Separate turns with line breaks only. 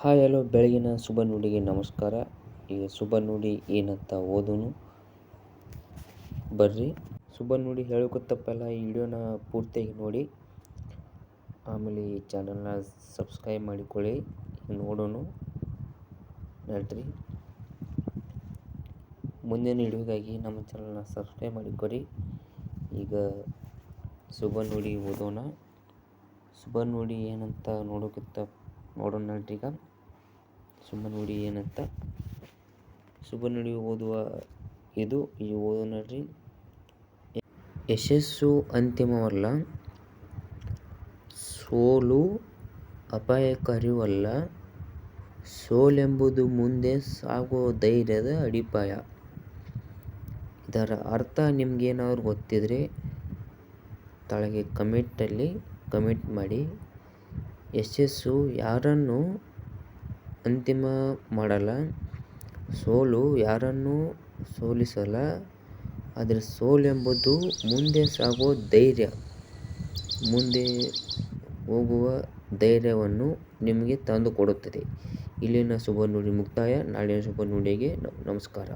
Hi hello ಬೆಳಗಿನ ಶುಭ ನುಡಿಗೆ ನಮಸ್ಕಾರ. ಈಗ ಶುಭ ನುಡಿ ಏನಂತ ಓದೋನು ಬರ್ರಿ. ಶುಭ ನುಡಿ ಹೇಳೋಕತ್ತಪ್ಪಲ್ಲ ಈ ವಿಡಿಯೋನ ಪೂರ್ತಿಯಾಗಿ ನೋಡಿ, ಆಮೇಲೆ ಈ ಚಾನಲ್ನ ಸಬ್ಸ್ಕ್ರೈಬ್ ಮಾಡಿಕೊಳ್ಳಿ. ನೋಡೋನು ನಡ್ರಿ. ಮುಂದಿನ ವಿಡಿಯೋಗಾಗಿ ನಮ್ಮ ಚಾನಲ್ನ ಸಬ್ಸ್ಕ್ರೈಬ್ ಮಾಡಿಕೊಡಿ. ಈಗ ಶುಭ ನುಡಿ ಓದೋಣ. ಶುಭ ನುಡಿ ಏನಂತ ನೋಡೋಣ ನಡ್ರಿ. ಈಗ ಶುಭ ನುಡಿ ಏನಂತ ಶುಭ ನುಡಿ ಓದುವ ಓದೋ ನಡ್ರಿ. ಯಶಸ್ಸು ಅಂತಿಮವಲ್ಲ, ಸೋಲು ಅಪಾಯಕಾರಿಯೂ ಅಲ್ಲ. ಸೋಲೆಂಬುದು ಮುಂದೆ ಸಾಗುವ ಧೈರ್ಯದ ಅಡಿಪಾಯ. ಇದರ ಅರ್ಥ ನಿಮಗೇನಾದ್ರು ಗೊತ್ತಿದ್ರೆ ಕೆಳಗೆ ಕಮೆಂಟ್ ಮಾಡಿ. ಯಶಸ್ಸು ಯಾರನ್ನೂ ಅಂತಿಮ ಮಾಡಲ್ಲ, ಸೋಲು ಯಾರನ್ನೂ ಸೋಲಿಸಲ್ಲ. ಆದರೆ ಸೋಲೆಂಬುದು ಮುಂದೆ ಸಾಗುವ ಧೈರ್ಯ, ಮುಂದೆ ಹೋಗುವ ಧೈರ್ಯವನ್ನು ನಿಮಗೆ ತಂದುಕೊಡುತ್ತದೆ. ಇಲ್ಲಿನ ಶುಭ ನುಡಿ ಮುಕ್ತಾಯ. ನಾಳಿನ ಶುಭ ನುಡಿಗೆ ನಮಸ್ಕಾರ.